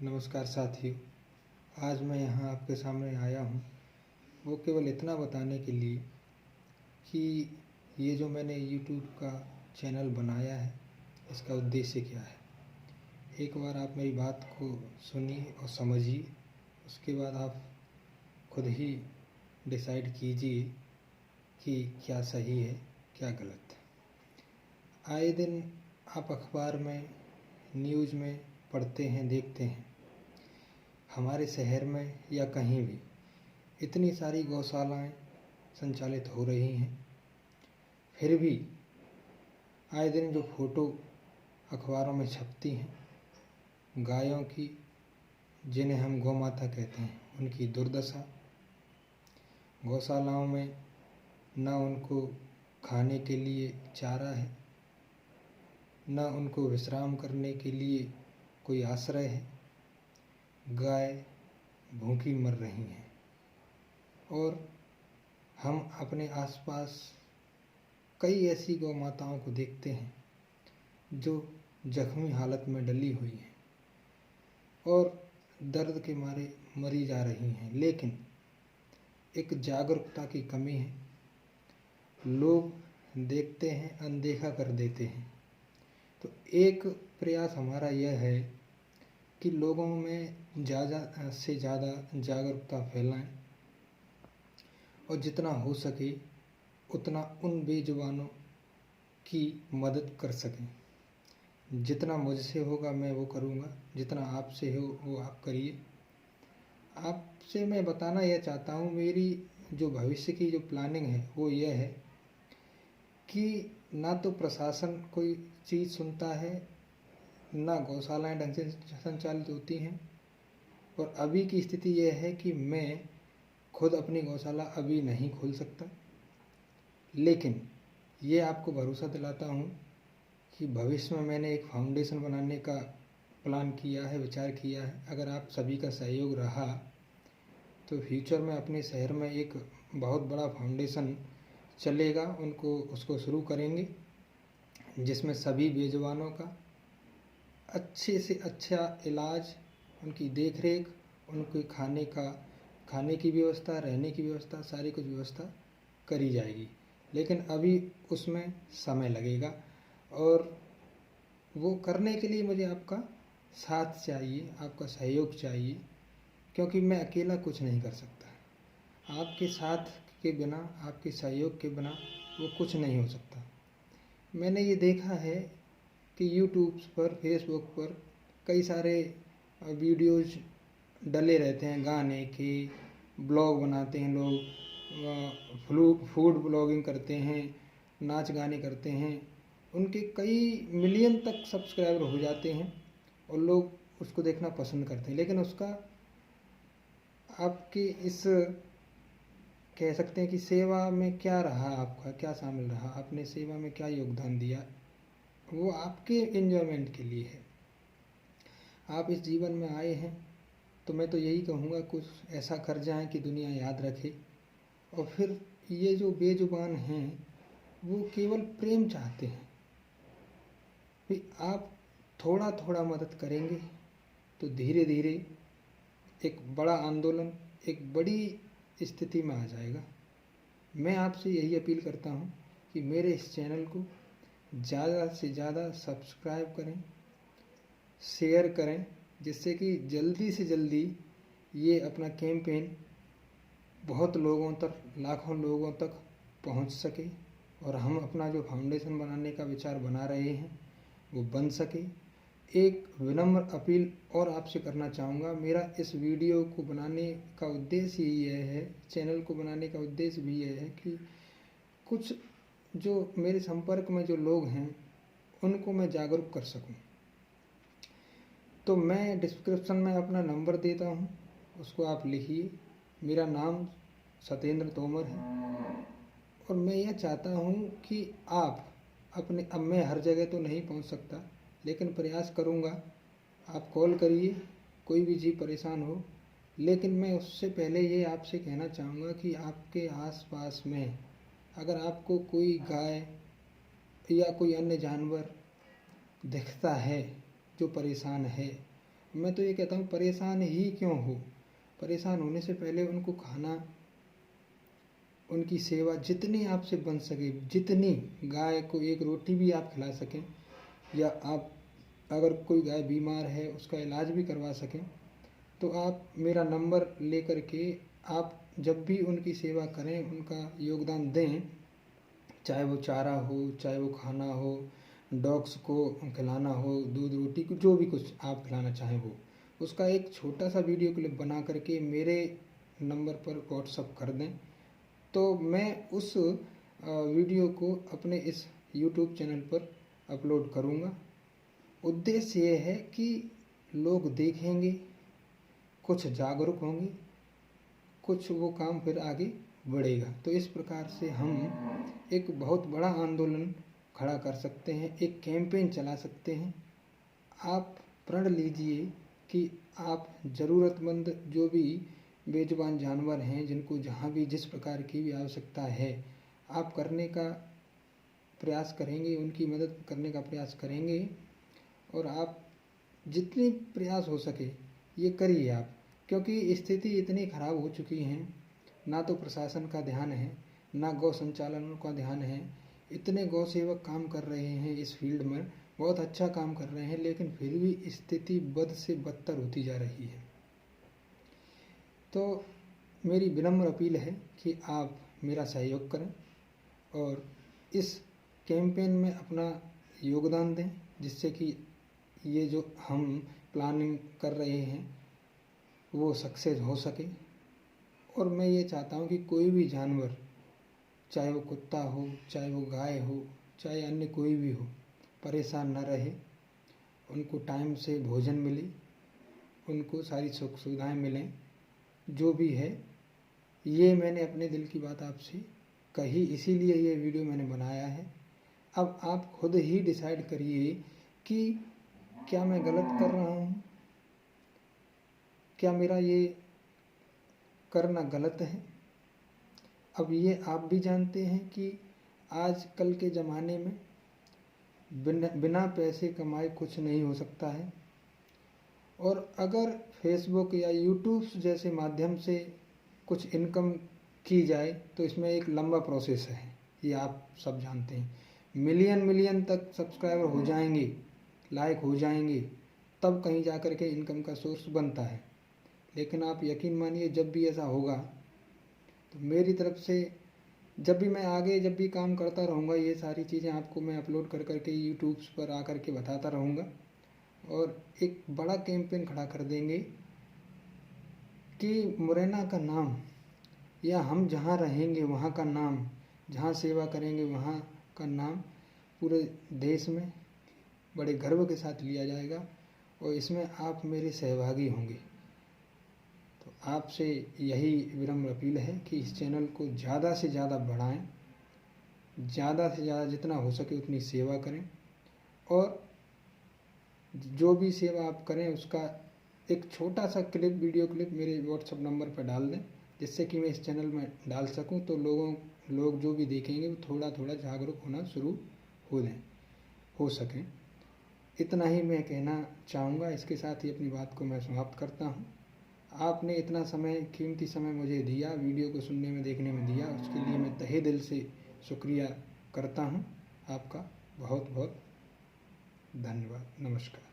नमस्कार साथियों। आज मैं यहाँ आपके सामने आया हूँ वो केवल इतना बताने के लिए कि ये जो मैंने YouTube का चैनल बनाया है इसका उद्देश्य क्या है। एक बार आप मेरी बात को सुनिए और समझिए, उसके बाद आप खुद ही डिसाइड कीजिए कि क्या सही है क्या गलत। आए दिन आप अखबार में, न्यूज़ में पढ़ते हैं, देखते हैं हमारे शहर में या कहीं भी इतनी सारी गौशालाएं संचालित हो रही हैं, फिर भी आए दिन जो फोटो अखबारों में छपती हैं गायों की, जिन्हें हम गौ माता कहते हैं, उनकी दुर्दशा। गौशालाओं में न उनको खाने के लिए चारा है, न उनको विश्राम करने के लिए कोई आश्रय है। गाय भूखी मर रही हैं और हम अपने आसपास कई ऐसी गौ माताओं को देखते हैं जो जख्मी हालत में डली हुई हैं और दर्द के मारे मरी जा रही हैं, लेकिन एक जागरूकता की कमी है। लोग देखते हैं, अनदेखा कर देते हैं। तो एक प्रयास हमारा यह है कि लोगों में ज़्यादा से ज़्यादा जागरूकता फैलाएं और जितना हो सके उतना उन बेजुबानों की मदद कर सकें। जितना मुझसे होगा मैं वो करूँगा, जितना आपसे हो वो आप करिए। आपसे मैं बताना यह चाहता हूँ, मेरी जो भविष्य की जो प्लानिंग है वो यह है कि ना तो प्रशासन कोई चीज़ सुनता है, ना गौशालाएं ढंग से संचालित होती हैं, और अभी की स्थिति यह है कि मैं खुद अपनी गौशाला अभी नहीं खोल सकता। लेकिन ये आपको भरोसा दिलाता हूँ कि भविष्य में मैंने एक फाउंडेशन बनाने का प्लान किया है, विचार किया है। अगर आप सभी का सहयोग रहा तो फ्यूचर में अपने शहर में एक बहुत बड़ा फाउंडेशन चलेगा, उसको शुरू करेंगे, जिसमें सभी बेजुबानों का अच्छे से अच्छा इलाज, उनकी देख रेख, उनके खाने की व्यवस्था, रहने की व्यवस्था, सारी कुछ व्यवस्था करी जाएगी। लेकिन अभी उसमें समय लगेगा और वो करने के लिए मुझे आपका साथ चाहिए, आपका सहयोग चाहिए, क्योंकि मैं अकेला कुछ नहीं कर सकता। आपके साथ के बिना, आपके सहयोग के बिना वो कुछ नहीं हो सकता। मैंने ये देखा है कि यूट्यूब पर, फेसबुक पर कई सारे वीडियोज़ डले रहते हैं गाने के, ब्लॉग बनाते हैं लोग, फूड ब्लॉगिंग करते हैं, नाच गाने करते हैं। उनके कई मिलियन तक सब्सक्राइबर हो जाते हैं और लोग उसको देखना पसंद करते हैं। लेकिन उसका आपके इस कह सकते हैं कि सेवा में क्या रहा, आपका क्या शामिल रहा, आपने सेवा में क्या योगदान दिया, वो आपके एंजॉयमेंट के लिए है। आप इस जीवन में आए हैं तो मैं तो यही कहूँगा कुछ ऐसा कर जाएं कि दुनिया याद रखे। और फिर ये जो बेजुबान हैं वो केवल प्रेम चाहते हैं। फिर आप थोड़ा थोड़ा मदद करेंगे तो धीरे धीरे एक बड़ा आंदोलन, एक बड़ी स्थिति में आ जाएगा। मैं आपसे यही अपील करता हूँ कि मेरे इस चैनल को ज़्यादा से ज़्यादा सब्सक्राइब करें, शेयर करें, जिससे कि जल्दी से जल्दी ये अपना कैंपेन बहुत लोगों तक, लाखों लोगों तक पहुंच सके और हम अपना जो फाउंडेशन बनाने का विचार बना रहे हैं वो बन सके। एक विनम्र अपील और आपसे करना चाहूँगा। मेरा इस वीडियो को बनाने का उद्देश्य यह है, चैनल को बनाने का उद्देश्य भी यह है कि कुछ जो मेरे संपर्क में जो लोग हैं उनको मैं जागरूक कर सकूं। तो मैं डिस्क्रिप्शन में अपना नंबर देता हूं, उसको आप लिखिए। मेरा नाम सत्येंद्र तोमर है और मैं यह चाहता हूं कि आप अपने, अब मैं हर जगह तो नहीं पहुंच सकता लेकिन प्रयास करूंगा। आप कॉल करिए, कोई भी जीव परेशान हो। लेकिन मैं उससे पहले ये आपसे कहना चाहूँगा कि आपके आसपास में अगर आपको कोई गाय या कोई अन्य जानवर दिखता है जो परेशान है, मैं तो ये कहता हूँ परेशान ही क्यों हो। परेशान होने से पहले उनको खाना, उनकी सेवा जितनी आपसे बन सके, जितनी, गाय को एक रोटी भी आप खिला सकें, या आप अगर कोई गाय बीमार है उसका इलाज भी करवा सकें, तो आप मेरा नंबर लेकर के आप जब भी उनकी सेवा करें, उनका योगदान दें, चाहे वो चारा हो, चाहे वो खाना हो, डॉग्स को खिलाना हो, दूध रोटी को, जो भी कुछ आप खिलाना चाहें वो, उसका एक छोटा सा वीडियो क्लिप बना करके मेरे नंबर पर व्हाट्सअप कर दें, तो मैं उस वीडियो को अपने इस यूट्यूब चैनल पर अपलोड करूँगा। उद्देश्य ये है कि लोग देखेंगे, कुछ जागरूक होंगे, कुछ वो काम फिर आगे बढ़ेगा। तो इस प्रकार से हम एक बहुत बड़ा आंदोलन खड़ा कर सकते हैं, एक कैंपेन चला सकते हैं। आप प्रण लीजिए कि आप ज़रूरतमंद जो भी बेजुबान जानवर हैं, जिनको जहाँ भी जिस प्रकार की भी आवश्यकता है, आप करने का प्रयास करेंगे, उनकी मदद करने का प्रयास करेंगे, और आप जितनी प्रयास हो सके ये करिए आप, क्योंकि स्थिति इतनी ख़राब हो चुकी है, ना तो प्रशासन का ध्यान है, ना गौ संचालनों का ध्यान है। इतने गौ सेवक काम कर रहे हैं इस फील्ड में, बहुत अच्छा काम कर रहे हैं, लेकिन फिर भी स्थिति बद से बदतर होती जा रही है। तो मेरी विनम्र अपील है कि आप मेरा सहयोग करें और इस कैंपेन में अपना योगदान दें, जिससे कि ये जो हम प्लानिंग कर रहे हैं वो सक्सेस हो सके। और मैं ये चाहता हूँ कि कोई भी जानवर, चाहे वो कुत्ता हो, चाहे वो गाय हो, चाहे अन्य कोई भी हो, परेशान न रहे, उनको टाइम से भोजन मिले, उनको सारी सुख सुविधाएं मिलें, जो भी है। ये मैंने अपने दिल की बात आपसे कही, इसीलिए ये वीडियो मैंने बनाया है। अब आप खुद ही डिसाइड करिए कि क्या मैं गलत कर रहा हूँ, क्या मेरा ये करना गलत है। अब ये आप भी जानते हैं कि आजकल के ज़माने में बिना पैसे कमाए कुछ नहीं हो सकता है, और अगर फेसबुक या यूट्यूब जैसे माध्यम से कुछ इनकम की जाए तो इसमें एक लंबा प्रोसेस है, ये आप सब जानते हैं। मिलियन तक सब्सक्राइबर हो जाएंगे, लाइक हो जाएंगे, तब कहीं जा कर के इनकम का सोर्स बनता है। लेकिन आप यकीन मानिए, जब भी ऐसा होगा तो मेरी तरफ से जब भी काम करता रहूँगा, ये सारी चीज़ें आपको मैं अपलोड कर करके यूट्यूब पर आकर के बताता रहूँगा, और एक बड़ा कैंपेन खड़ा कर देंगे कि मुरैना का नाम, या हम जहाँ रहेंगे वहाँ का नाम, जहाँ सेवा करेंगे वहाँ का नाम पूरे देश में बड़े गर्व के साथ लिया जाएगा, और इसमें आप मेरे सहभागी होंगे। तो आपसे यही विनम्र अपील है कि इस चैनल को ज़्यादा से ज़्यादा बढ़ाएं, ज़्यादा से ज़्यादा जितना हो सके उतनी सेवा करें, और जो भी सेवा आप करें उसका एक छोटा सा क्लिप, वीडियो क्लिप मेरे व्हाट्सएप नंबर पर डाल दें, जिससे कि मैं इस चैनल में डाल सकूं, तो लोग जो भी देखेंगे वो थोड़ा थोड़ा जागरूक होना शुरू हो सकें। इतना ही मैं कहना चाहूँगा। इसके साथ ही अपनी बात को मैं समाप्त करता हूँ। आपने इतना कीमती समय मुझे दिया, वीडियो को सुनने में, देखने में दिया, उसके लिए मैं तहे दिल से शुक्रिया करता हूँ। आपका बहुत बहुत धन्यवाद। नमस्कार।